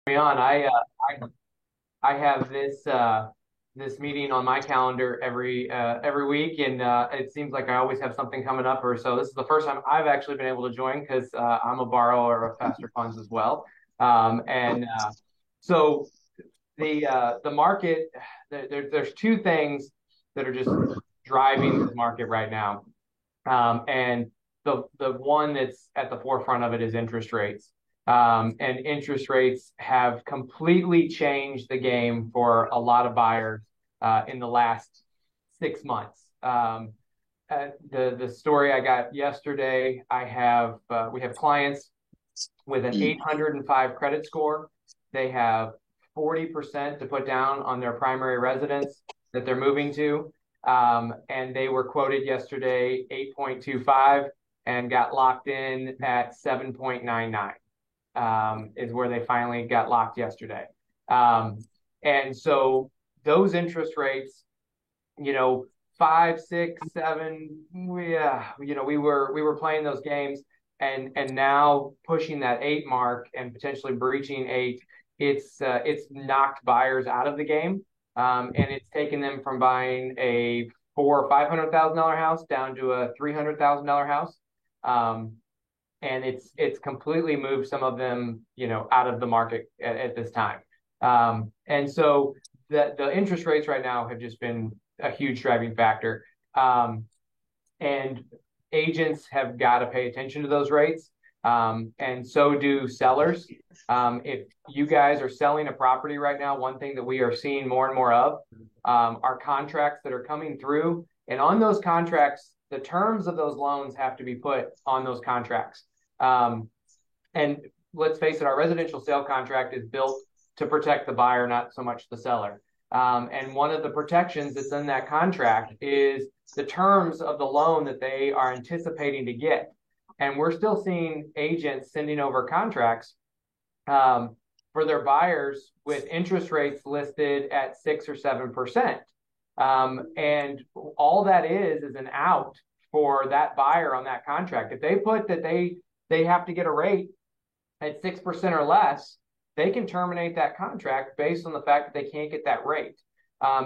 Me on. I have this meeting on my calendar every week, and it seems like I always have something coming up. Or so this is the first time I've actually been able to join because I'm a borrower of Faster Funds as well. And so the market there's two things that are just driving the market right now. And the one that's at the forefront of it is interest rates. And interest rates have completely changed the game for a lot of buyers in the last 6 months. The story I got yesterday, we have clients with an 805 credit score. They have 40% to put down on their primary residence that they're moving to. And they were quoted yesterday 8.25 and got locked in at 7.99, is where they finally got locked yesterday. And so those interest rates, you know, 5, 6, 7, we were playing those games, and now pushing that 8 mark and potentially breaching 8. It's knocked buyers out of the game, and it's taken them from buying a $400,000 or $500,000 house down to a $300,000 house. Um, and it's completely moved some of them, out of the market at this time. And so the interest rates right now have just been a huge driving factor. And agents have got to pay attention to those rates. And so do sellers. If you guys are selling a property right now, one thing that we are seeing more and more of are contracts that are coming through. And on those contracts, the terms of those loans have to be put on those contracts. Um, and let's face it, our residential sale contract is built to protect the buyer, not so much the seller. And one of the protections that's in that contract is the terms of the loan that they are anticipating to get. And we're still seeing agents sending over contracts um, for their buyers with interest rates listed at 6 or 7%. And all that is an out for that buyer on that contract. If they put that they have to get a rate at 6% or less, they can terminate that contract based on the fact that they can't get that rate.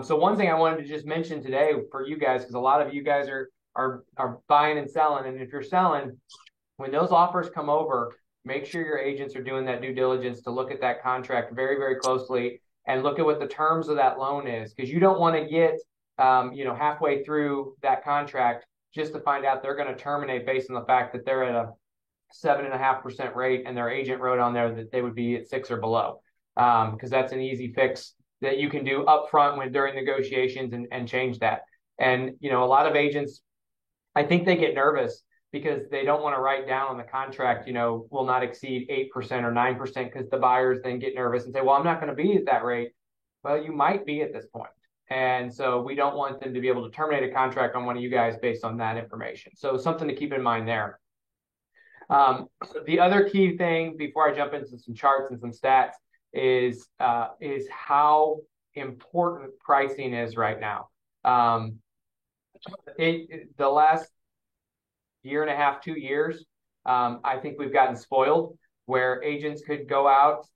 So one thing I wanted to just mention today for you guys, because a lot of you guys are buying and selling, and if you're selling, when those offers come over, make sure your agents are doing that due diligence to look at that contract very, very closely and look at what the terms of that loan is, because you don't want to get halfway through that contract just to find out they're going to terminate based on the fact that they're at a 7.5% rate and their agent wrote on there that they would be at 6 or below, because that's an easy fix that you can do upfront when during negotiations and change that. And a lot of agents, I think they get nervous because they don't want to write down on the contract, will not exceed 8% or 9%, because the buyers then get nervous and say, well, I'm not going to be at that rate. Well, you might be at this point. And so we don't want them to be able to terminate a contract on one of you guys based on that information. So something to keep in mind there. The other key thing before I jump into some charts and some stats is how important pricing is right now. The last year and a half, 2 years, I think we've gotten spoiled where agents could go out,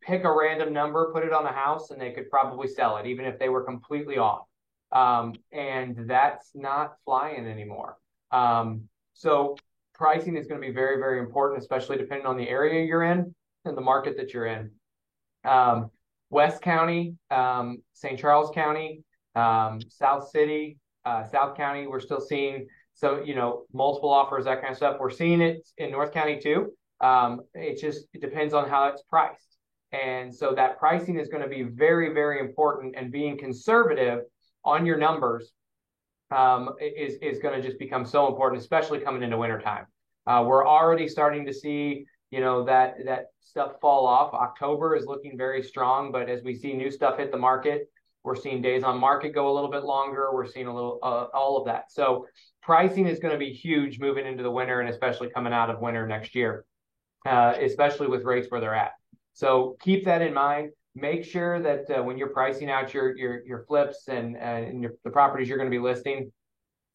pick a random number, put it on a house, and they could probably sell it, even if they were completely off. And that's not flying anymore. So pricing is going to be very, very important, especially depending on the area you're in and the market that you're in. West County, St. Charles County, South City, South County, we're still seeing multiple offers, that kind of stuff. We're seeing it in North County too. It depends on how it's priced. And so that pricing is going to be very, very important, and being conservative on your numbers is going to just become so important, especially coming into wintertime. We're already starting to see, that stuff fall off. October is looking very strong, but as we see new stuff hit the market, we're seeing days on market go a little bit longer. We're seeing a little all of that. So pricing is going to be huge moving into the winter, and especially coming out of winter next year, especially with rates where they're at. So keep that in mind. Make sure that when you're pricing out your flips and the properties you're going to be listing,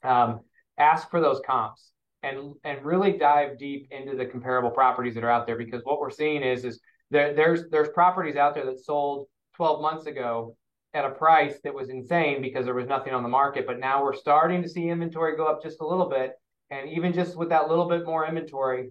ask for those comps and really dive deep into the comparable properties that are out there, because what we're seeing is There's properties out there that sold 12 months ago at a price that was insane because there was nothing on the market. But now we're starting to see inventory go up just a little bit. And even just with that little bit more inventory,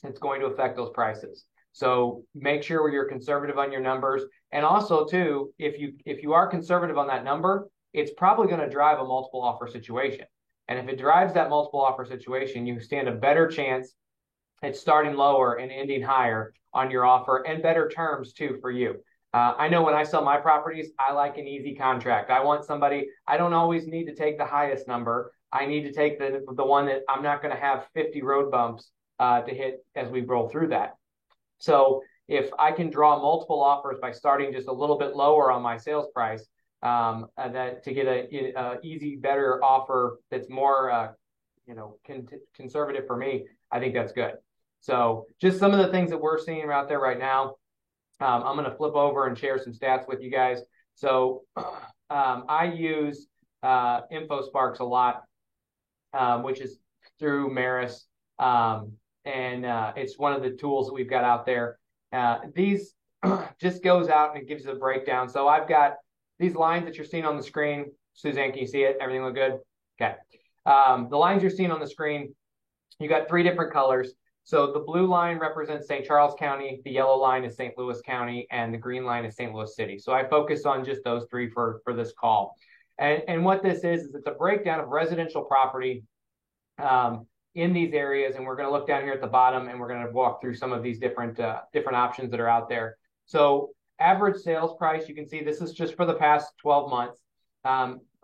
it's going to affect those prices. So make sure you're conservative on your numbers. And also too, if you are conservative on that number, it's probably going to drive a multiple offer situation. And if it drives that multiple offer situation, you stand a better chance at starting lower and ending higher on your offer, and better terms too for you. I know when I sell my properties, I like an easy contract. I want somebody, I don't always need to take the highest number. I need to take the one that I'm not going to have 50 road bumps to hit as we roll through that. So if I can draw multiple offers by starting just a little bit lower on my sales price, that to get a easy, better offer that's more, conservative for me, I think that's good. So just some of the things that we're seeing out there right now. I'm going to flip over and share some stats with you guys. So I use InfoSparks a lot, which is through Maris. And it's one of the tools that we've got out there. These just goes out and it gives a breakdown. So I've got these lines that you're seeing on the screen. Suzanne, can you see it? Everything look good? Okay. The lines you're seeing on the screen, you got three different colors. So the blue line represents St. Charles County, the yellow line is St. Louis County, and the green line is St. Louis City. So I focus on just those three for this call. And what this is it's a breakdown of residential property in these areas. And we're going to look down here at the bottom and we're going to walk through some of these different options that are out there. So average sales price, you can see this is just for the past 12 months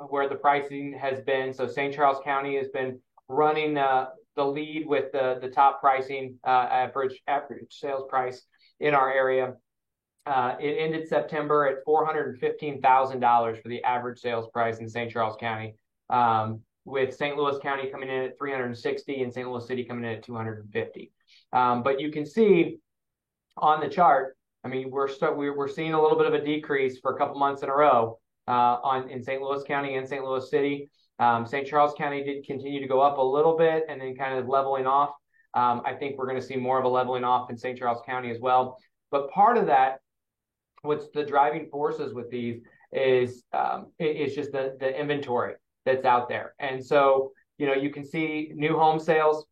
where the pricing has been. So St. Charles County has been running the lead with the top pricing average sales price in our area. It ended September at $415,000 for the average sales price in St. Charles County, with St. Louis County coming in at 360 and St. Louis City coming in at 250. But you can see on the chart, I mean, we're seeing a little bit of a decrease for a couple months in a row in St. Louis County and St. Louis City. St. Charles County did continue to go up a little bit and then kind of leveling off. I think we're going to see more of a leveling off in St. Charles County as well. But part of that, what's the driving forces with these is just the inventory that's out there. And so, you can see new home sales.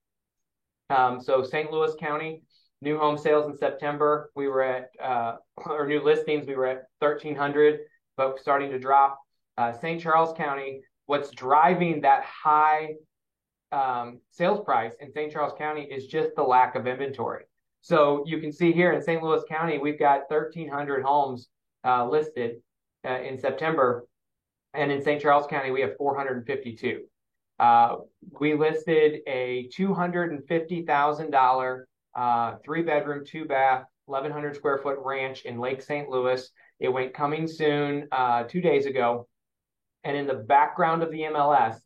So St. Louis County, new home sales in September, we were at, or new listings, we were at 1,300, but starting to drop. St. Charles County, what's driving that high sales price in St. Charles County is just the lack of inventory. So you can see here in St. Louis County, we've got 1,300 homes listed in September. And in St. Charles County, we have 452. We listed a $250,000 3-bedroom, 2-bath, 1,100 square foot ranch in Lake St. Louis. It went coming soon 2 days ago. And in the background of the MLS,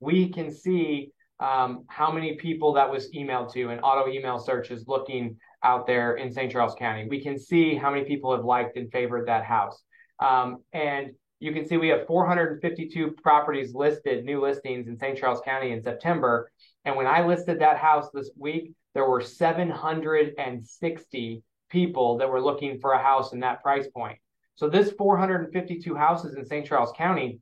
we can see how many people that was emailed to and auto email searches looking out there in St. Charles County. We can see how many people have liked and favored that house. And you can see we have 452 properties listed, new listings in St. Charles County in September. And when I listed that house this week, there were 760 people that were looking for a house in that price point. So this 452 houses in St. Charles County,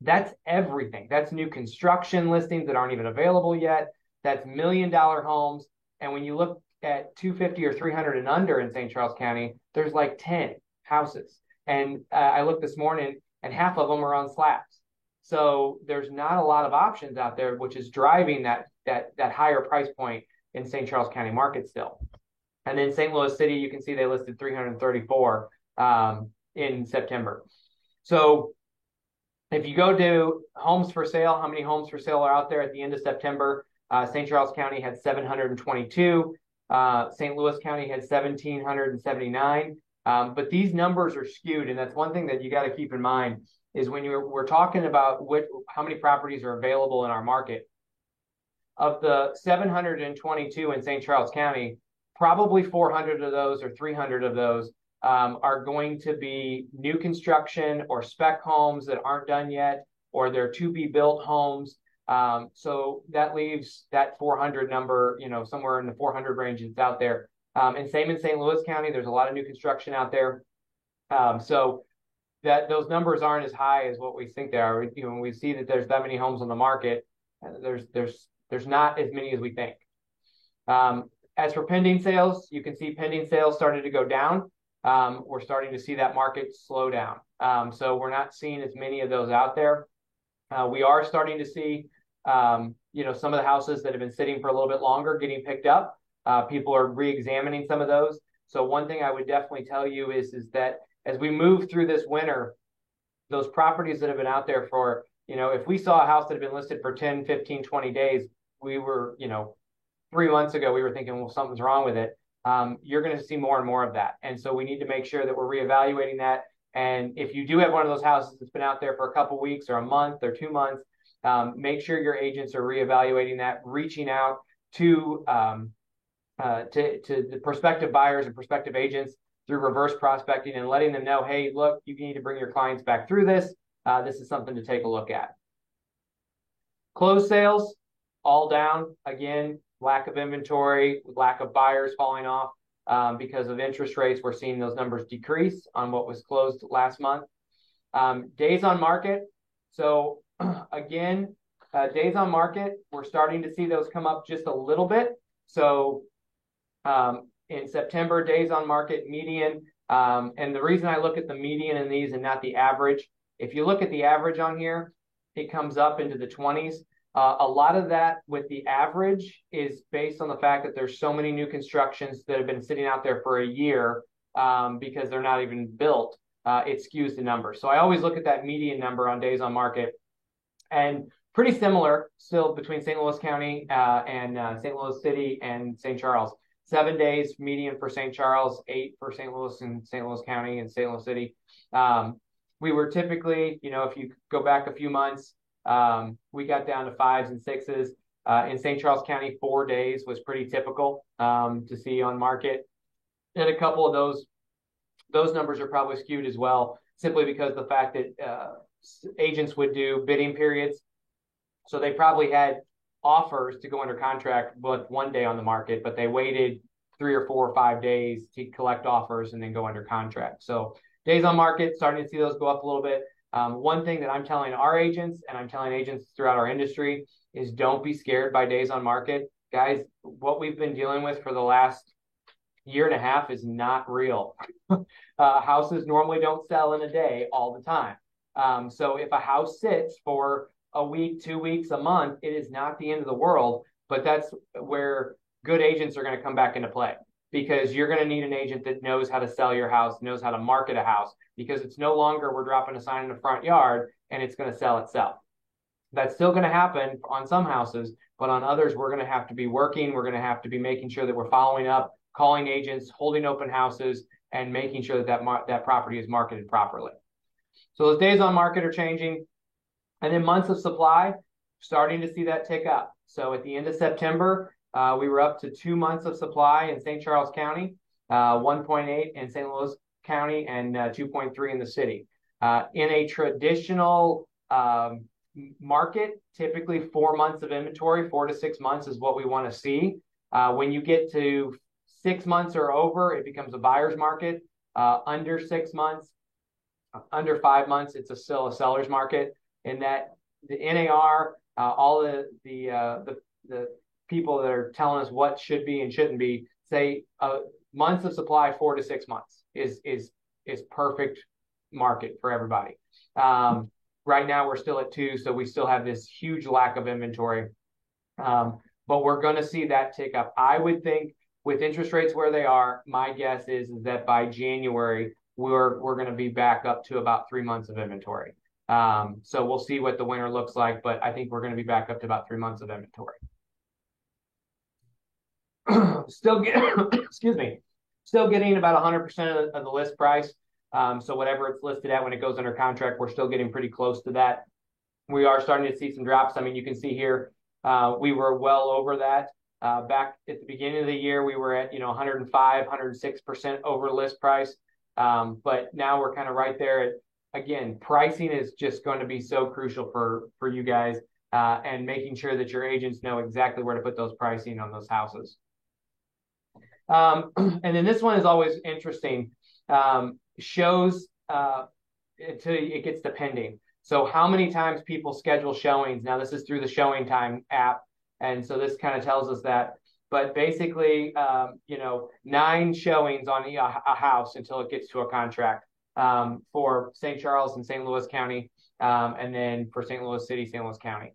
that's everything. That's new construction listings that aren't even available yet. That's $1 million homes. And when you look at 250 or 300 and under in St. Charles County, there's like 10 houses. And I looked this morning and half of them are on slabs. So there's not a lot of options out there, which is driving that higher price point in St. Charles County market still. And then St. Louis City, you can see they listed 334 in September. So if you go to homes for sale, how many homes for sale are out there at the end of September? St. Charles County had 722. St. Louis County had 1,779. But these numbers are skewed, and that's one thing that you got to keep in mind is when we're talking about how many properties are available in our market. Of the 722 in St. Charles County, probably 400 of those or 300 of those are going to be new construction or spec homes that aren't done yet, or they're to-be-built homes. So that leaves that 400 number, somewhere in the 400 range that's out there. And same in St. Louis County. There's a lot of new construction out there. So that those numbers aren't as high as what we think they are. When we see that there's that many homes on the market, there's not as many as we think. As for pending sales, you can see pending sales started to go down. We're starting to see that market slow down. So we're not seeing as many of those out there. We are starting to see, some of the houses that have been sitting for a little bit longer getting picked up. People are re-examining some of those. So one thing I would definitely tell you is that as we move through this winter, those properties that have been out there for, if we saw a house that had been listed for 10, 15, 20 days, we were, 3 months ago, we were thinking, well, something's wrong with it. You're going to see more and more of that. And so we need to make sure that we're reevaluating that. And if you do have one of those houses that's been out there for a couple of weeks or a month or 2 months, make sure your agents are reevaluating that, reaching out to the prospective buyers and prospective agents through reverse prospecting and letting them know, hey, look, you need to bring your clients back through this. This is something to take a look at. Closed sales, all down. Again, lack of inventory, lack of buyers falling off because of interest rates. We're seeing those numbers decrease on what was closed last month. Days on market. So again, days on market, we're starting to see those come up just a little bit. So in September, days on market median. And the reason I look at the median in these and not the average, if you look at the average on here, it comes up into the 20s. A lot of that with the average is based on the fact that there's so many new constructions that have been sitting out there for a year because they're not even built. It skews the number. So I always look at that median number on days on market, and pretty similar still between St. Louis County and St. Louis City and St. Charles. 7 days median for St. Charles, 8 for St. Louis and St. Louis County and St. Louis City. We were typically, if you go back a few months, we got down to 5s and 6s. In St. Charles County, 4 days was pretty typical to see on market. And a couple of those numbers are probably skewed as well, simply because the fact that agents would do bidding periods. So they probably had offers to go under contract with 1 day on the market, but they waited 3 or 4 or 5 days to collect offers and then go under contract. So days on market, starting to see those go up a little bit. One thing that I'm telling our agents, and I'm telling agents throughout our industry, is don't be scared by days on market. Guys, what we've been dealing with for the last year and a half is not real. Houses normally don't sell in a day all the time. So if a house sits for a week, 2 weeks, a month, it is not the end of the world, but that's where good agents are going to come back into play, because you're going to need an agent that knows how to sell your house, knows how to market a house, because it's no longer we're dropping a sign in the front yard and it's going to sell itself. That's still going to happen on some houses, but on others, we're going to have to be working. We're going to have to be making sure that we're following up, calling agents, holding open houses, and making sure that that property is marketed properly. So those days on market are changing. And then months of supply, starting to see that tick up. So at the end of September, we were up to 2 months of supply in St. Charles County, 1.8 in St. Louis County, and 2.3 in the city. In a traditional market, typically 4 months of inventory, 4 to 6 months is what we want to see. When you get to 6 months or over, it becomes a buyer's market. Under 6 months, under 5 months, it's still a seller's market. In that the NAR, all the people that are telling us what should be and shouldn't be, say months of supply, 4 to 6 months is perfect market for everybody. Right now we're still at 2, so we still have this huge lack of inventory. But we're going to see that tick up. I would think with interest rates where they are, my guess is that by January we're going to be back up to about 3 months of inventory. So we'll see what the winter looks like, but I think we're going to be back up to about 3 months of inventory. Still getting about 100% of the list price. So whatever it's listed at when it goes under contract, we're still getting pretty close to that. We are starting to see some drops. I mean, you can see here, we were well over that. Back at the beginning of the year, we were at 105, 106% over list price. But now we're kind of right there. Again, pricing is just going to be so crucial for you guys, and making sure that your agents know exactly where to put those pricing on those houses. And then this one is always interesting. Shows until it gets to pending. So how many times people schedule showings? Now this is through the Showing Time app, and so this kind of tells us that. But basically, 9 showings on a house until it gets to a contract for St. Charles and St. Louis County, and then for St. Louis City, St. Louis County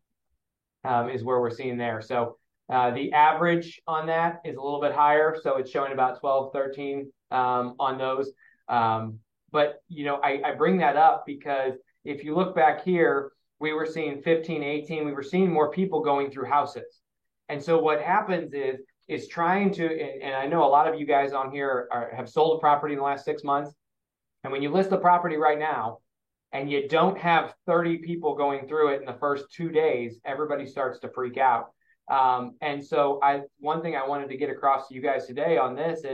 is where we're seeing there. So the average on that is a little bit higher. So it's showing about 12, 13 on those. But, I bring that up because if you look back here, we were seeing 15, 18, we were seeing more people going through houses. And so what happens is trying to, and I know a lot of you guys on here have sold a property in the last 6 months. And when you list a property right now, and you don't have 30 people going through it in the first 2 days, everybody starts to freak out. And so one thing I wanted to get across to you guys today on this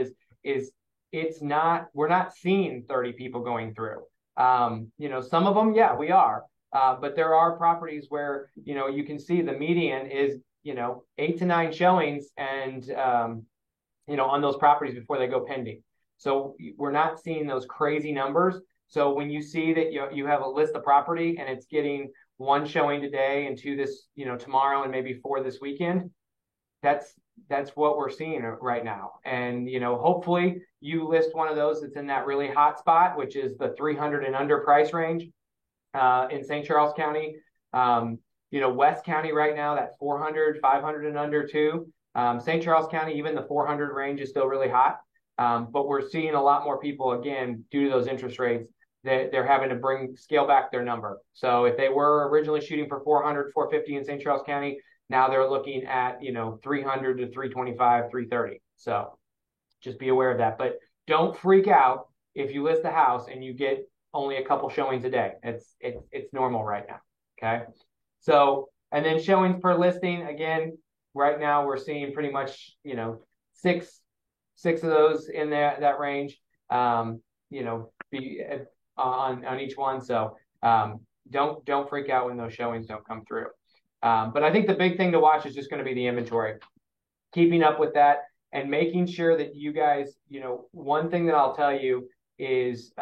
is we're not seeing 30 people going through. Some of them, yeah, we are. But there are properties where, you can see the median is, 8 to 9 showings and, on those properties before they go pending. So we're not seeing those crazy numbers. So when you see that you have a list of property and it's getting 1 showing today and 2 this, tomorrow and maybe 4 this weekend, that's what we're seeing right now. And, hopefully you list one of those that's in that really hot spot, which is the 300 and under price range in St. Charles County. West County right now, that 400, 500 and under too. St. Charles County, even the 400 range is still really hot. But we're seeing a lot more people, again, due to those interest rates, that they're having to scale back their number. So if they were originally shooting for 400, 450 in St. Charles County, now they're looking at, 300 to 325, 330. So just be aware of that. But don't freak out if you list a house and you get only a couple showings a day. It's normal right now. Okay. So, and then showings per listing, again, right now we're seeing pretty much, six of those in that range, be on each one. So don't freak out when those showings don't come through. But I think the big thing to watch is just going to be the inventory, keeping up with that and making sure that you guys, one thing that I'll tell you is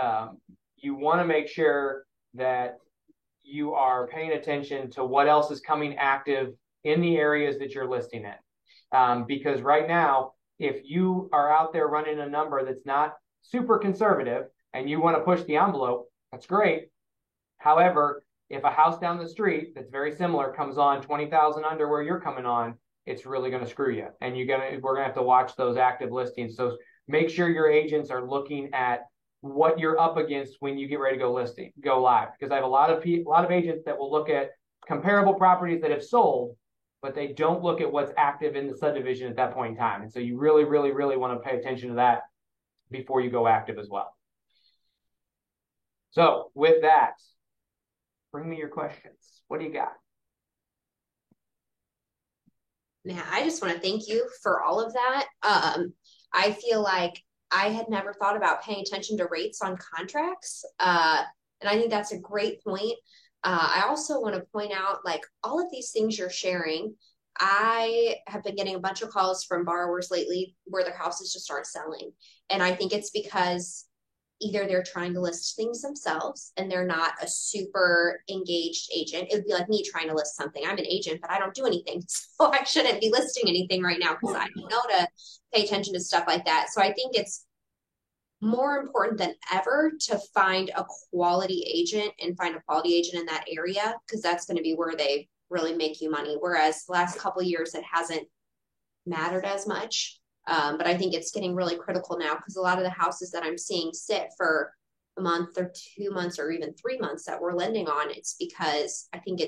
you want to make sure that you are paying attention to what else is coming active in the areas that you're listing in. Because right now, if you are out there running a number that's not super conservative and you want to push the envelope, that's great. However, if a house down the street that's very similar comes on 20,000 under where you're coming on, it's really going to screw you. And we're going to have to watch those active listings. So make sure your agents are looking at what you're up against when you get ready to go live. Because I have a lot of agents that will look at comparable properties that have sold, but they don't look at what's active in the subdivision at that point in time. And so you really, really, really want to pay attention to that before you go active as well. So with that, bring me your questions. What do you got? Man, I just want to thank you for all of that. I feel like I had never thought about paying attention to rates on contracts. And I think that's a great point. I also want to point out, like, all of these things you're sharing. I have been getting a bunch of calls from borrowers lately where their houses just aren't selling. And I think it's because either they're trying to list things themselves and they're not a super engaged agent. It would be like me trying to list something. I'm an agent, but I don't do anything. So I shouldn't be listing anything right now because I don't know to pay attention to stuff like that. So I think it's more important than ever to find a quality agent and find a quality agent in that area, because that's going to be where they really make you money. Whereas the last couple of years, it hasn't mattered as much. But I think it's getting really critical now because a lot of the houses that I'm seeing sit for a month or 2 months or even 3 months that we're lending on, it's because I think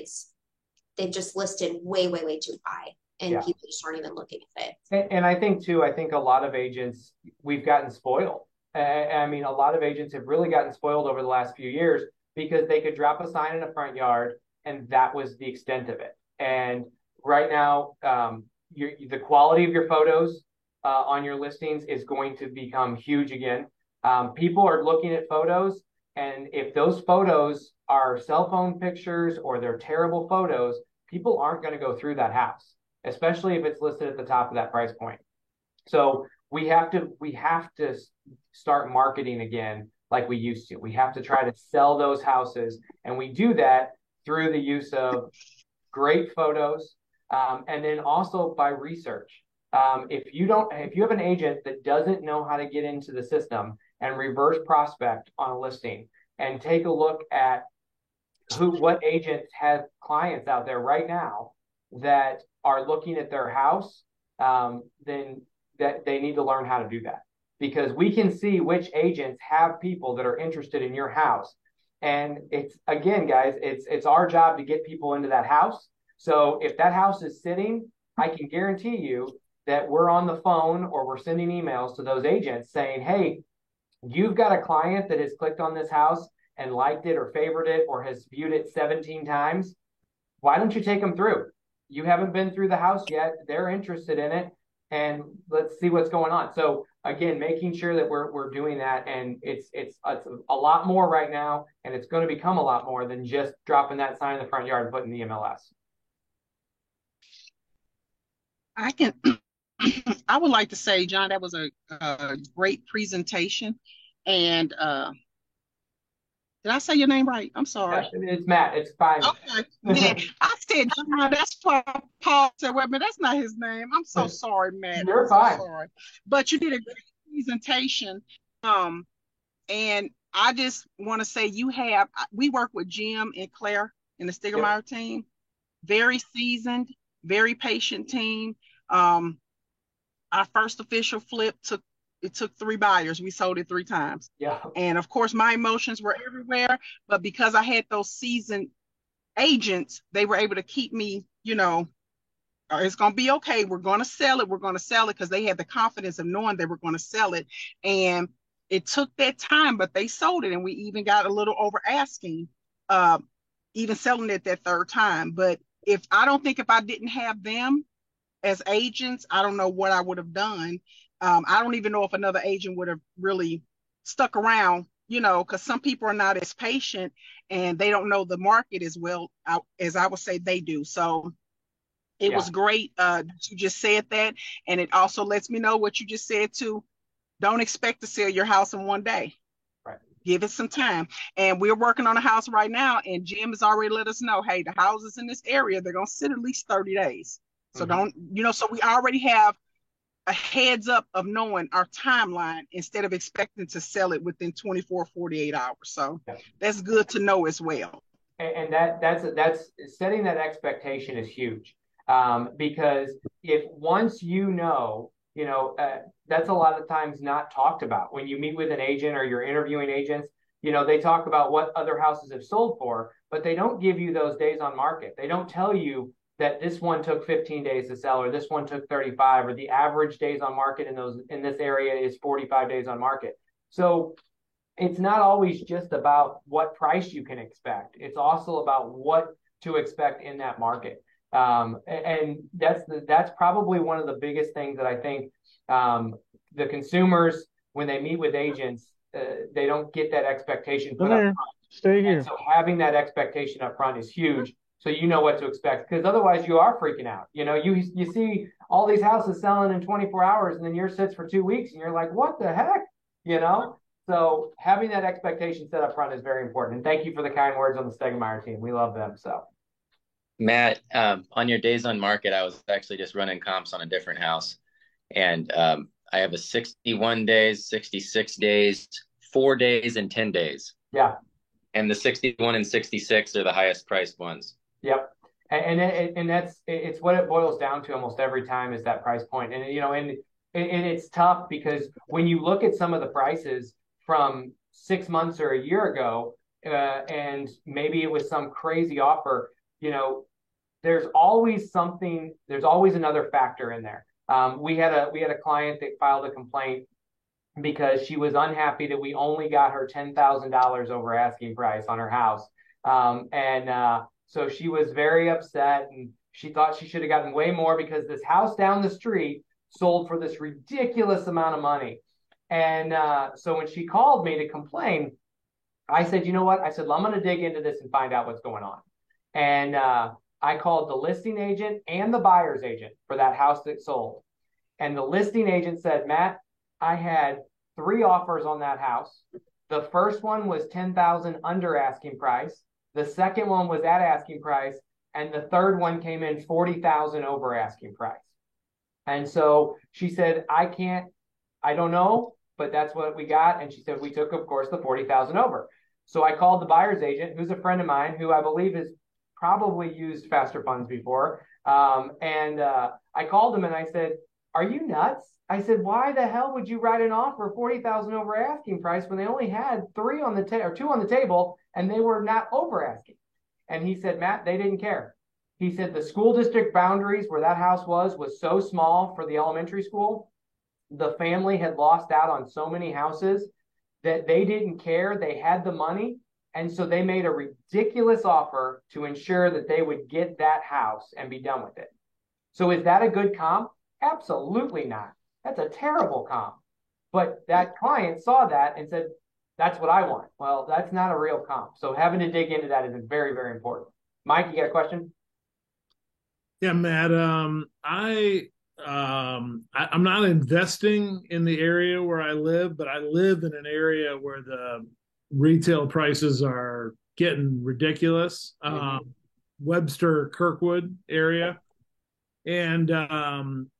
they've just listed way, way, way too high. And people just aren't even looking at it. And I think a lot of agents, we've gotten spoiled. I mean, a lot of agents have really gotten spoiled over the last few years because they could drop a sign in a front yard and that was the extent of it. And right now, the quality of your photos on your listings is going to become huge again. People are looking at photos, and if those photos are cell phone pictures or they're terrible photos, people aren't going to go through that house, especially if it's listed at the top of that price point. So we have to start marketing again like we used to. We have to try to sell those houses, and we do that through the use of great photos, and then also by research. If you have an agent that doesn't know how to get into the system and reverse prospect on a listing, and take a look at what agents have clients out there right now that are looking at their house, then that they need to learn how to do that, because we can see which agents have people that are interested in your house. And it's, again, guys, it's our job to get people into that house. So if that house is sitting, I can guarantee you that we're on the phone or we're sending emails to those agents saying, hey, you've got a client that has clicked on this house and liked it or favored it or has viewed it 17 times. Why don't you take them through? You haven't been through the house yet. They're interested in it, and let's see what's going on. So again, making sure that we're doing that, and it's a lot more right now, and it's going to become a lot more than just dropping that sign in the front yard and putting the MLS. I can. I would like to say, John, that was a great presentation. And did I say your name right? I'm sorry. Yeah, it's Matt. It's fine. Okay. Yeah, I said John. That's why Paul said, "Wait a minute, that's not his name." I'm so sorry, Matt. You're I'm fine. so sorry. But you did a great presentation. And I just want to say we work with Jim and Claire in the Steigermeyer Yep. team. Very seasoned, very patient team. Um, our first official flip took 3 buyers. We sold it 3 times. Yeah. And of course, my emotions were everywhere. But because I had those seasoned agents, they were able to keep me, it's going to be okay. We're going to sell it. We're going to sell it, because they had the confidence of knowing they were going to sell it. And it took that time, but they sold it. And we even got a little over asking, even selling it that 3rd time. But if I didn't have them as agents, I don't know what I would have done. I don't even know if another agent would have really stuck around, because some people are not as patient and they don't know the market as well as I would say they do. So it was great that you just said that. And it also lets me know what you just said too. Don't expect to sell your house in one day. Right. Give it some time. And we're working on a house right now, and Jim has already let us know, hey, the houses in this area, they're going to sit at least 30 days. So so we already have a heads up of knowing our timeline instead of expecting to sell it within 24, 48 hours. So that's good to know as well. And that's setting that expectation is huge, because if once that's a lot of times not talked about when you meet with an agent or you're interviewing agents. They talk about what other houses have sold for, but they don't give you those days on market. They don't tell you that this one took 15 days to sell, or this one took 35, or the average days on market in this area is 45 days on market. So it's not always just about what price you can expect. It's also about what to expect in that market. And that's probably one of the biggest things that I think the consumers, when they meet with agents, they don't get that expectation put up front. Stay here. And so having that expectation up front is huge, so you know what to expect, because otherwise you are freaking out. You see all these houses selling in 24 hours, and then yours sits for 2 weeks, and you're like, what the heck? So having that expectation set up front is very important. And thank you for the kind words on the Steigermeyer team. We love them. So, Matt, on your days on market, I was actually just running comps on a different house, and I have a 61 days, 66 days, 4 days, and 10 days. Yeah. And the 61 and 66 are the highest priced ones. Yep. And it's what it boils down to almost every time, is that price point. And it's tough, because when you look at some of the prices from 6 months or a year ago, and maybe it was some crazy offer, there's always another factor in there. We had a client that filed a complaint because she was unhappy that we only got her $10,000 over asking price on her house. So she was very upset, and she thought she should have gotten way more, because this house down the street sold for this ridiculous amount of money. And so when she called me to complain, I said, you know what? I said, well, I'm going to dig into this and find out what's going on. And I called the listing agent and the buyer's agent for that house that sold. And the listing agent said, Matt, I had 3 offers on that house. The first one was 10,000 under asking price. The second one was at asking price, and the third one came in 40,000 over asking price. And so she said, I don't know, but that's what we got. And she said, we took, of course, the 40,000 over. So I called the buyer's agent, who's a friend of mine, who I believe has probably used Faster Funds before. I called him and I said, are you nuts? I said, why the hell would you write an offer 40,000 over asking price when they only had 2 on the table and they were not over asking? And he said, Matt, they didn't care. He said the school district boundaries where that house was so small for the elementary school. The family had lost out on so many houses that they didn't care. They had the money. And so they made a ridiculous offer to ensure that they would get that house and be done with it. So is that a good comp? Absolutely not. That's a terrible comp. But that client saw that and said, that's what I want. Well, that's not a real comp. So having to dig into that is very, very important. Mike, you got a question? Yeah, Matt. I'm not investing in the area where I live, but I live in an area where the retail prices are getting ridiculous. Webster Kirkwood area. And I'm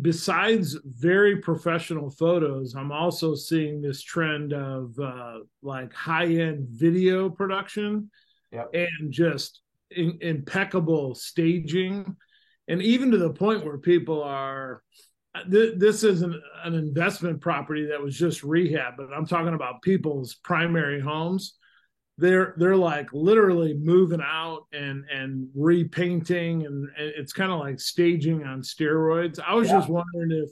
besides very professional photos, I'm also seeing this trend of like high-end video production. Yep. And just impeccable staging, and even to the point where people are this isn't an investment property that was just rehab, but I'm talking about people's primary homes. They're like literally moving out and repainting, and it's kind of like staging on steroids. I was just wondering if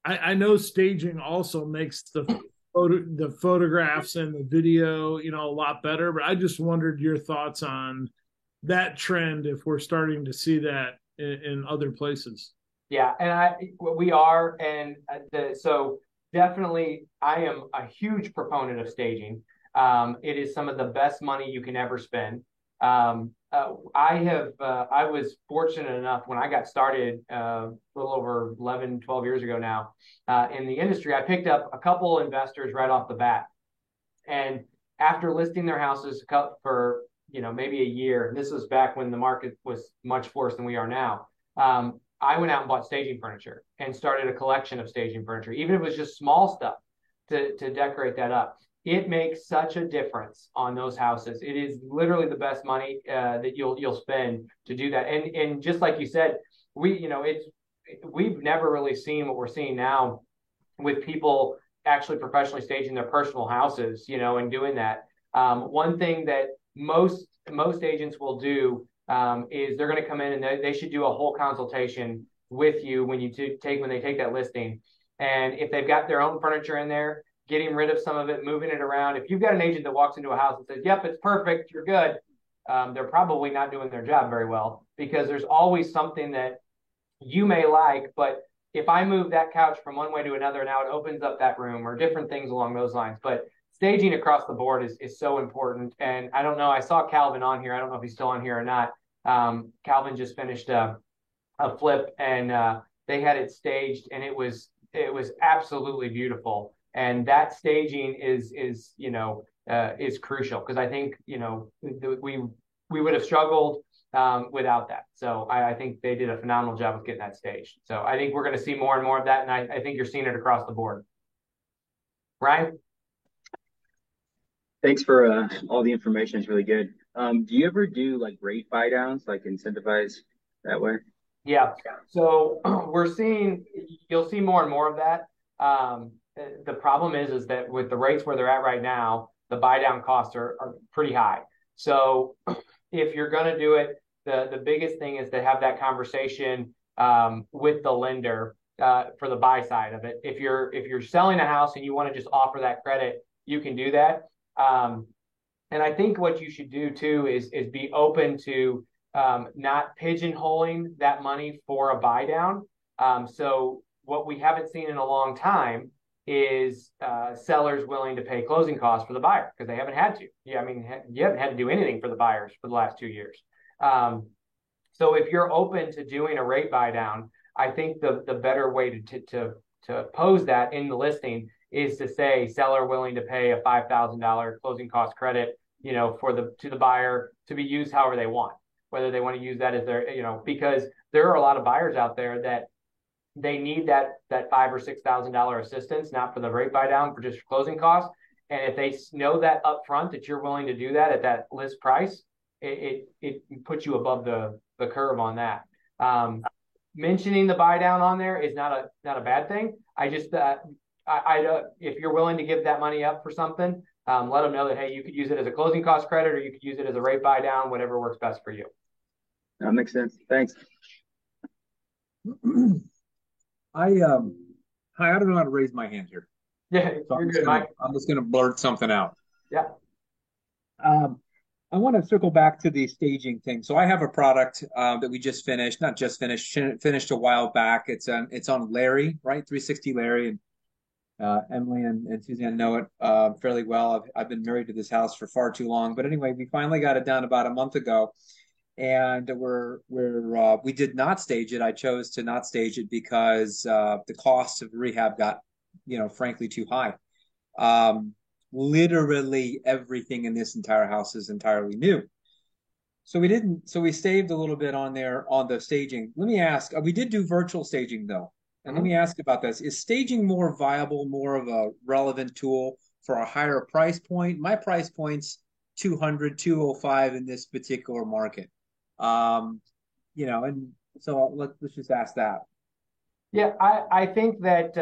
I know staging also makes the photographs and the video, a lot better, but I just wondered your thoughts on that trend, if we're starting to see that in other places. Yeah, and we are, and so definitely, I am a huge proponent of staging. It is some of the best money you can ever spend. I was fortunate enough when I got started a little over 11, 12 years ago now in the industry. I picked up a couple investors right off the bat, and after listing their houses for maybe a year, and this was back when the market was much worse than we are now. I went out and bought staging furniture and started a collection of staging furniture, even if it was just small stuff to decorate that up. It makes such a difference on those houses. It is literally the best money that you'll spend to do that. And just like you said, we've never really seen what we're seeing now with people actually professionally staging their personal houses, and doing that. One thing that most agents will do is they're going to come in and they should do a whole consultation with you when they take that listing. And if they've got their own furniture in there, getting rid of some of it, moving it around. If you've got an agent that walks into a house and says, yep, it's perfect, you're good, they're probably not doing their job very well, because there's always something that you may like, but if I move that couch from one way to another, now it opens up that room, or different things along those lines. But staging across the board is so important. And I don't know, I saw Calvin on here. I don't know if he's still on here or not. Calvin just finished a flip, and they had it staged, and it was absolutely beautiful. And that staging is crucial, because I think we would have struggled without that. So I think they did a phenomenal job of getting that staged. So I think we're going to see more and more of that, and I think you're seeing it across the board. Ryan? Thanks for all the information. It's really good. Do you ever do like rate buy downs, like incentivize that way? Yeah. So you'll see more and more of that. The problem is that with the rates where they're at right now, the buy down costs are pretty high. So if you're going to do it, the biggest thing is to have that conversation with the lender for the buy side of it. If you're selling a house and you want to just offer that credit, you can do that. And I think what you should do too is be open to not pigeonholing that money for a buy down. So what we haven't seen in a long time is sellers willing to pay closing costs for the buyer, because they haven't had to. Yeah, I mean, you haven't had to do anything for the buyers for the last 2 years. So if you're open to doing a rate buy down, I think the better way pose that in the listing is to say seller willing to pay a $5,000 closing cost credit, to the buyer to be used however they want, whether they want to use that as their, because there are a lot of buyers out there that they need that $5,000 or $6,000 assistance, not for the rate buy down, for just closing costs. And if they know that up front that you're willing to do that at that list price, it puts you above the curve on that. Mentioning the buy down on there is not a bad thing. I just if you're willing to give that money up for something, let them know that, hey, you could use it as a closing cost credit, or you could use it as a rate buy down, whatever works best for you. That makes sense. Thanks. Hi, I don't know how to raise my hand here. Yeah, So you're good, Mike. I'm just gonna blurt something out. Yeah. I want to circle back to the staging thing. So I have a product that we just finished, not just finished, finished a while back. It's on Larry, right? 360 Larry, and Emily and Suzanne know it fairly well. I've been married to this house for far too long, but anyway, we finally got it done about a month ago, and we did not stage it. I chose to not stage it because the cost of rehab got, frankly, too high. Literally everything in this entire house is entirely new. So we saved a little bit on there on the staging. Let me ask, we did do virtual staging though. And let me ask about this. Is staging more viable, more of a relevant tool for a higher price point? My price point's 200, 205 in this particular market. And so let's just ask that. Yeah, I think that,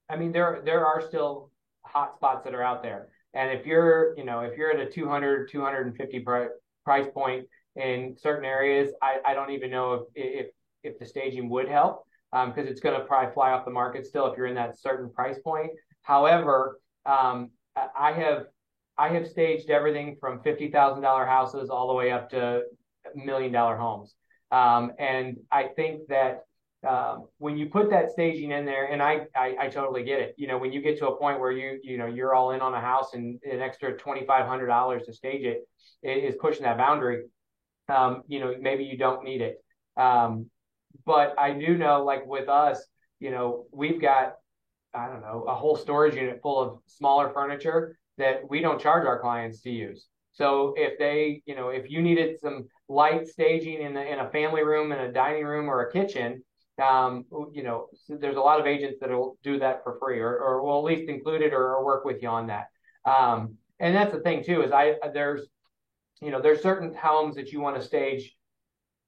there are still hot spots that are out there. And if you're at a 200, 250 price point in certain areas, I don't even know if the staging would help, because it's going to probably fly off the market still if you're in that certain price point. However, I have staged everything from $50,000 houses all the way up to $1 million homes. And I think that when you put that staging in there, and I totally get it. When you get to a point where you're all in on a house and an extra $2,500 to stage it is pushing that boundary. Maybe you don't need it. But I do know, like with us, we've got, I don't know, a whole storage unit full of smaller furniture that we don't charge our clients to use. So if you needed some light staging in a family room and a dining room or a kitchen, there's a lot of agents that will do that for free, or will at least include it or work with you on that. And that's the thing too, is there's certain homes that you want to stage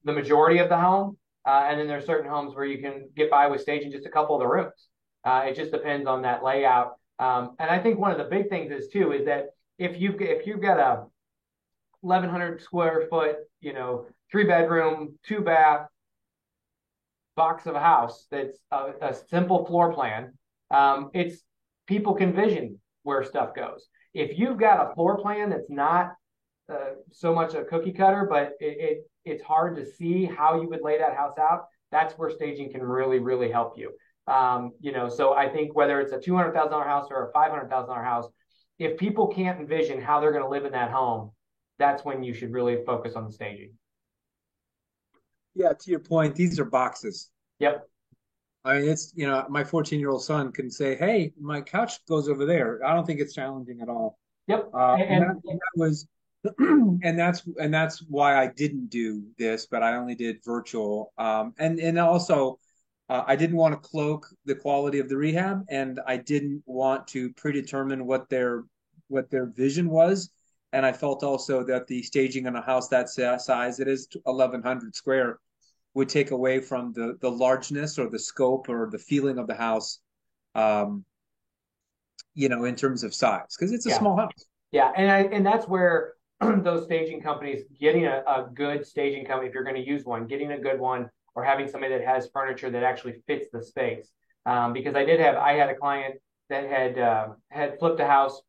the majority of the home. And then there's certain homes where you can get by with staging just a couple of the rooms. It just depends on that layout. And I think one of the big things is that if you've got a 1,100 square foot, 3-bedroom, 2-bath box of a house that's a simple floor plan, it's people can vision where stuff goes. If you've got a floor plan that's not so much a cookie cutter, but it's hard to see how you would lay that house out, that's where staging can really, really help you. So I think whether it's a $200,000 house or a $500,000 house, if people can't envision how they're going to live in that home, that's when you should really focus on the staging. Yeah, to your point, these are boxes. Yep. I mean, it's, my 14-year-old son can say, hey, my couch goes over there. I don't think it's challenging at all. Yep. And that's why I didn't do this, but I only did virtual. And also I didn't want to cloak the quality of the rehab, and I didn't want to predetermine what their vision was. And I felt also that the staging on a house that size, that is 1,100 square, would take away from the largeness or the scope or the feeling of the house, in terms of size, because it's a small house. Yeah, and that's where those staging companies, getting a good staging company, if you're going to use one, getting a good one, or having somebody that has furniture that actually fits the space. Because I had a client that had flipped a house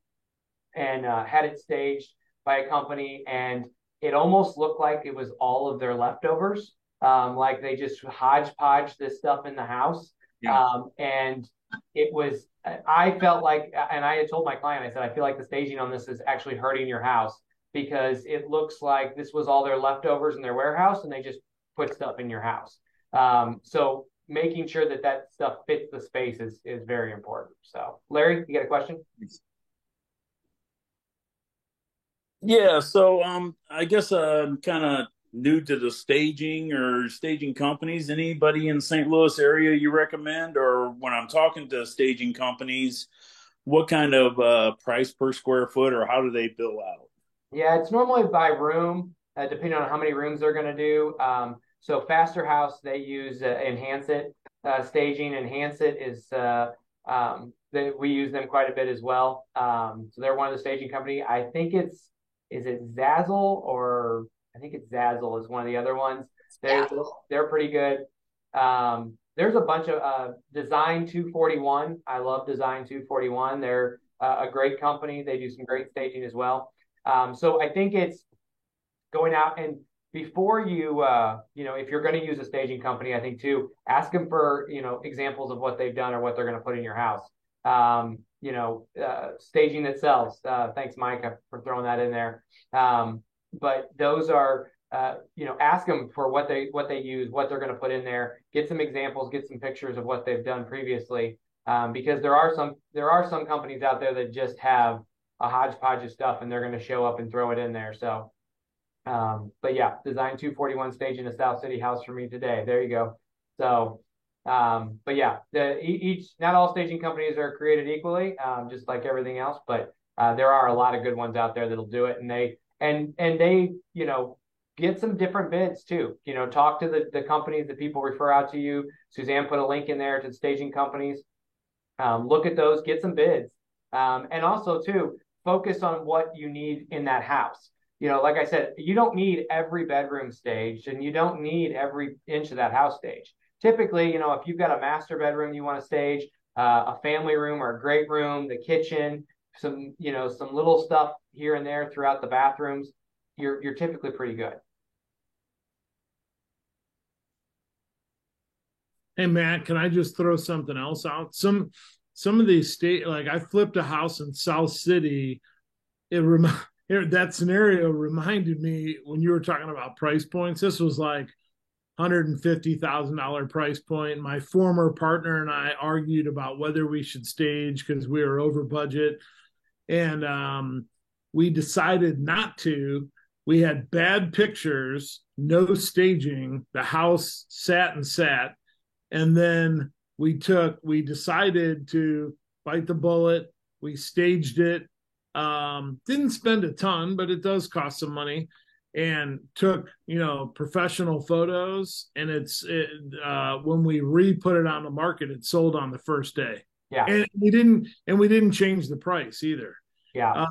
and had it staged by a company, and it almost looked like it was all of their leftovers. Like they just hodgepodge this stuff in the house. Yeah. And I felt like, and I had told my client, I said, I feel like the staging on this is actually hurting your house, because it looks like this was all their leftovers in their warehouse and they just put stuff in your house. So making sure that that stuff fits the space is very important. So, Larry, you got a question? Yeah, so I guess I'm kind of new to the staging or staging companies. Anybody in St. Louis area you recommend? Or when I'm talking to staging companies, what kind of price per square foot or how do they bill out? Yeah, it's normally by room, depending on how many rooms they're going to do. So Faster House, they use Enhance It staging. Enhance It is we use them quite a bit as well. So they're one of the staging company. I think is it Zazzle, or I think it's Zazzle is one of the other ones. They're Yeah. they're pretty good. There's a bunch of Design 241. I love Design 241. They're a great company. They do some great staging as well. So I think it's going out and before if you're going to use a staging company, I think too, ask them for, examples of what they've done or what they're going to put in your house. Staging that sells. Thanks, Micah, for throwing that in there. But those are, ask them for what they use, what they're going to put in there. Get some examples, get some pictures of what they've done previously, because there are some companies out there that just have a hodgepodge of stuff and they're going to show up and throw it in there. So, but yeah, Design 241 staging a South City house for me today. There you go. So, but yeah, not all staging companies are created equally, just like everything else, but there are a lot of good ones out there that'll do it, and they get some different bids too. Talk to the companies that people refer out to you. Suzanne put a link in there to the staging companies. Look at those, get some bids, and also too, focus on what you need in that house. Like I said, you don't need every bedroom staged and you don't need every inch of that house staged. Typically, if you've got a master bedroom you want to stage, a family room or a great room, the kitchen, some little stuff here and there throughout the bathrooms, you're typically pretty good. Hey Matt, can I just throw something else out? Some of these like I flipped a house in South City. That scenario reminded me when you were talking about price points. This was like $150,000 price point. My former partner and I argued about whether we should stage because we were over budget, and we decided not to. We had bad pictures, no staging. The house sat, and then we decided to bite the bullet. We staged it. Didn't spend a ton, but it does cost some money, and took professional photos, and when we re-put it on the market, it sold on the first day. Yeah. And we didn't change the price either. Yeah.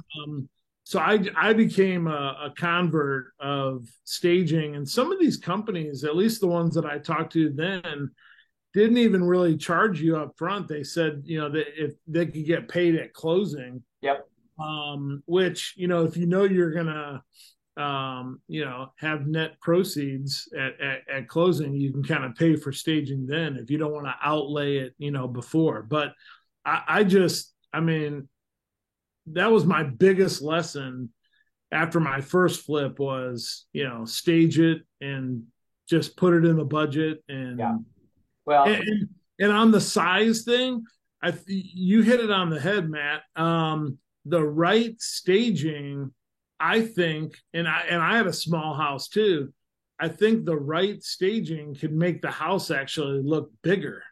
So I became a convert of staging, and some of these companies, at least the ones that I talked to then, didn't even really charge you up front. They said that if they could get paid at closing. Yep. Which, if you're gonna, have net proceeds at closing, you can kind of pay for staging then if you don't want to outlay it, before. But that was my biggest lesson after my first flip was, stage it and just put it in the budget. And yeah. Well, and on the size thing, you hit it on the head, Matt. The right staging, I think, and I have a small house too. I think the right staging can make the house actually look bigger.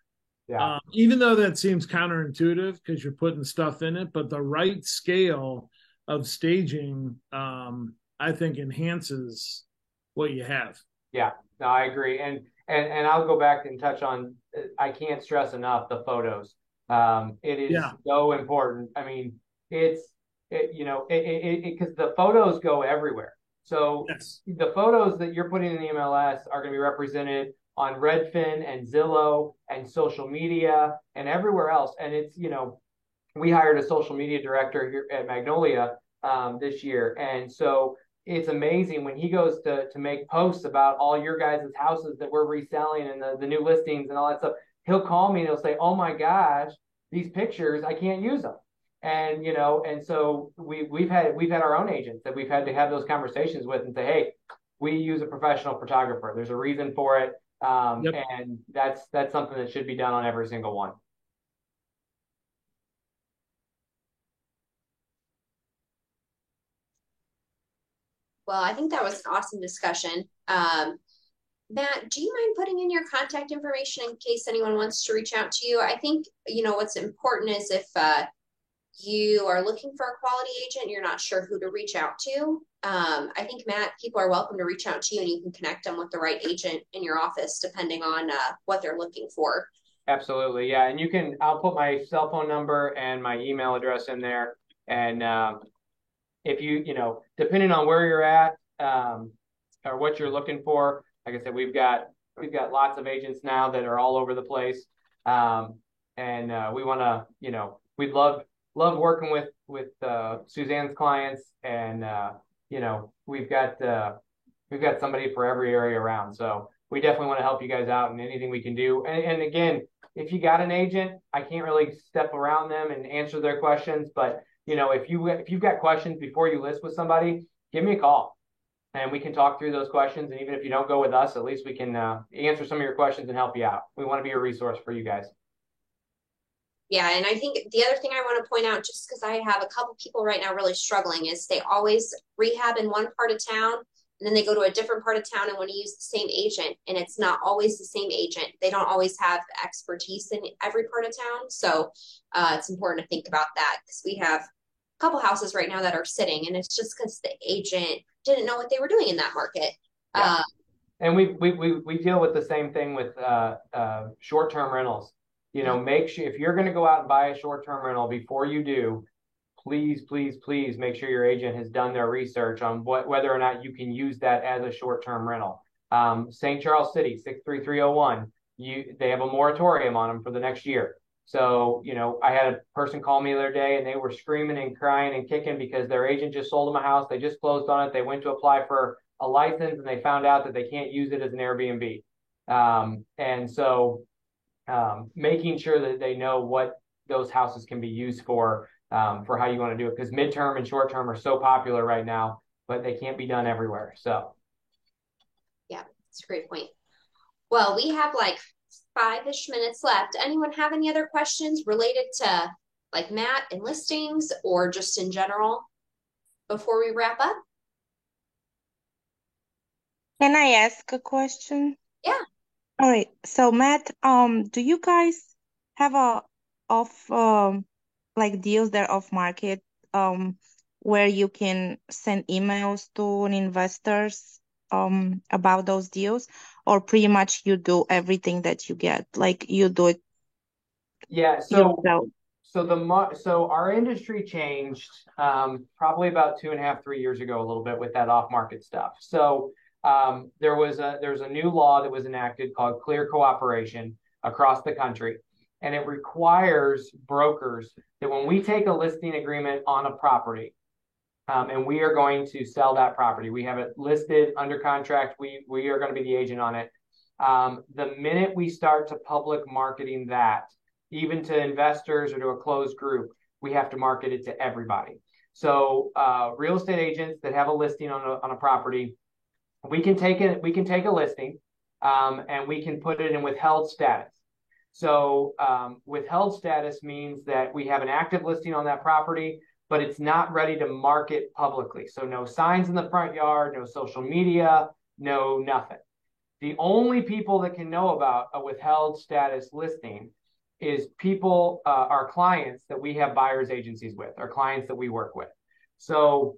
Yeah. Even though that seems counterintuitive because you're putting stuff in it, but the right scale of staging, I think, enhances what you have. Yeah, no, I agree. And I'll go back and touch on, I can't stress enough the photos. It is so important. I mean, because the photos go everywhere. So yes. The photos that you're putting in the MLS are going to be represented on Redfin and Zillow and social media and everywhere else. And it's, we hired a social media director here at Magnolia this year. And so it's amazing when he goes to make posts about all your guys' houses that we're reselling and the new listings and all that stuff. He'll call me and he'll say, "Oh my gosh, these pictures, I can't use them." And and so we've had our own agents that we've had to have those conversations with and say, "Hey, we use a professional photographer. There's a reason for it. Yep. And that's something that should be done on every single one. Well, I think that was an awesome discussion. Matt, do you mind putting in your contact information in case anyone wants to reach out to you? I think, what's important is if you are looking for a quality agent, you're not sure who to reach out to. I think, Matt, people are welcome to reach out to you and you can connect them with the right agent in your office depending on what they're looking for. Absolutely. Yeah. And I'll put my cell phone number and my email address in there. And if depending on where you're at or what you're looking for, like I said, we've got lots of agents now that are all over the place. And we want to, we'd love working with Suzanne's clients. And, we've got somebody for every area around. So we definitely want to help you guys out in anything we can do. And again, if you got an agent, I can't really step around them and answer their questions, but if you've got questions before you list with somebody, give me a call and we can talk through those questions. And even if you don't go with us, at least we can answer some of your questions and help you out. We want to be a resource for you guys. Yeah, and I think the other thing I want to point out, just because I have a couple people right now really struggling, is they always rehab in one part of town and then they go to a different part of town and want to use the same agent, and it's not always the same agent. They don't always have expertise in every part of town. So it's important to think about that, because we have a couple houses right now that are sitting, and it's just because the agent didn't know what they were doing in that market. Yeah. And we deal with the same thing with short-term rentals. Make sure if you're going to go out and buy a short-term rental, before you do, please make sure your agent has done their research on whether or not you can use that as a short-term rental. St. Charles City 63301, they have a moratorium on them for the next year. So, I had a person call me the other day and they were screaming and crying and kicking because their agent just sold them a house. They just closed on it. They went to apply for a license and they found out that they can't use it as an Airbnb. And so making sure that they know what those houses can be used for how you want to do it, because midterm and short term are so popular right now, but they can't be done everywhere. So yeah, that's a great point. Well, we have like 5-ish minutes left. Anyone have any other questions related to like Matt and listings or just in general before we wrap up? Can I ask a question? Yeah. All right. So Matt, do you guys have like deals that are off market, where you can send emails to investors about those deals, or pretty much you do everything that you get, like you do it yeah, so yourself? so our industry changed probably about 2.5, 3 years ago, a little bit with that off market stuff. So there's a new law that was enacted called Clear Cooperation across the country, and it requires brokers that when we take a listing agreement on a property, and we are going to sell that property, we have it listed under contract, we are going to be the agent on it. The minute we start to public marketing that, even to investors or to a closed group, we have to market it to everybody. So real estate agents that have a listing on a property, we can take a listing and we can put it in withheld status. So withheld status means that we have an active listing on that property, but it's not ready to market publicly. So no signs in the front yard, no social media, no nothing. The only people that can know about a withheld status listing is people, our clients that we have buyers agencies with, our clients that we work with. So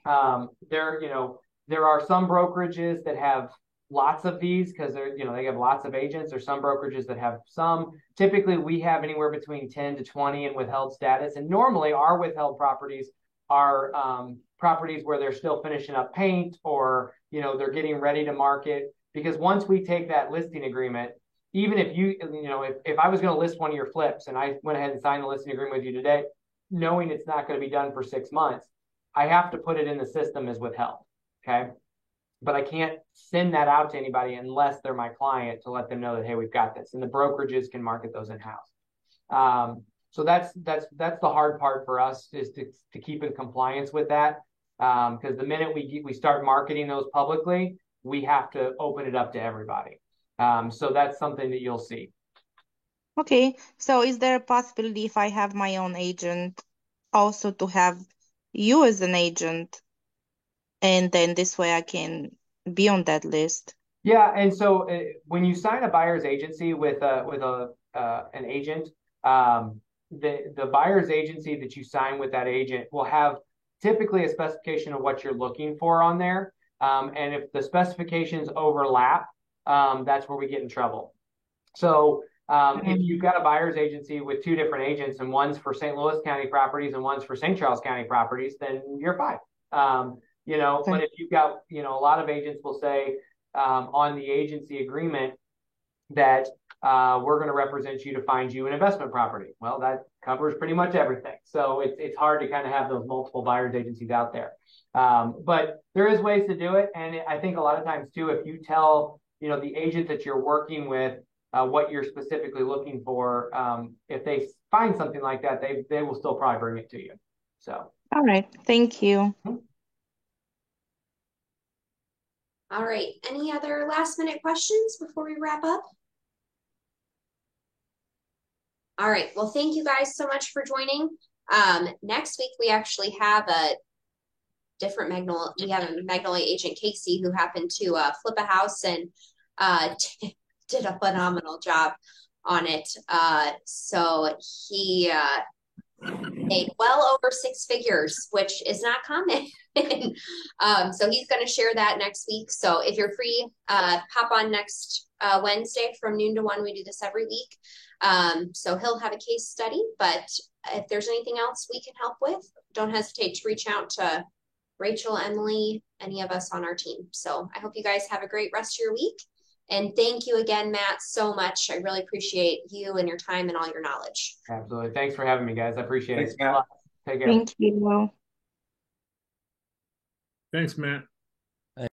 there are some brokerages that have lots of these because they have lots of agents. There's some brokerages that have some. Typically, we have anywhere between 10 to 20 in withheld status. And normally our withheld properties are properties where they're still finishing up paint or, they're getting ready to market. Because once we take that listing agreement, even if if I was going to list one of your flips and I went ahead and signed the listing agreement with you today, knowing it's not going to be done for 6 months, I have to put it in the system as withheld. Okay. But I can't send that out to anybody unless they're my client to let them know that, hey, we've got this. And the brokerages can market those in-house. So that's the hard part for us, is to keep in compliance with that. Because the minute we start marketing those publicly, we have to open it up to everybody. So that's something that you'll see. Okay, so is there a possibility if I have my own agent also to have you as an agent, and then this way I can be on that list? Yeah, and so when you sign a buyer's agency with an agent, the buyer's agency that you sign with that agent will have typically a specification of what you're looking for on there. And if the specifications overlap, that's where we get in trouble. So if you've got a buyer's agency with two different agents and one's for St. Louis County properties and one's for St. Charles County properties, then you're fine. But if you've got, a lot of agents will say on the agency agreement that we're going to represent you to find you an investment property. Well, that covers pretty much everything. So it's hard to kind of have those multiple buyer's agencies out there. But there is ways to do it. And I think a lot of times too, if you tell, the agent that you're working with what you're specifically looking for, if they find something like that, they will still probably bring it to you. So. All right. Thank you. All right. Any other last minute questions before we wrap up? All right. Well, thank you guys so much for joining. Next week, we actually have a different Magnolia. We have a Magnolia agent, Casey, who happened to flip a house and did a phenomenal job on it. So he made well over 6 figures, which is not common. So he's going to share that next week. So if you're free, hop on next Wednesday from noon to 1. We do this every week. So he'll have a case study, but if there's anything else we can help with, don't hesitate to reach out to Rachel, Emily, any of us on our team. So I hope you guys have a great rest of your week. And thank you again, Matt, so much. I really appreciate you and your time and all your knowledge. Absolutely. Thanks for having me, guys. I appreciate Thanks, it. Matt. Take care. Thank you. Thanks, Matt.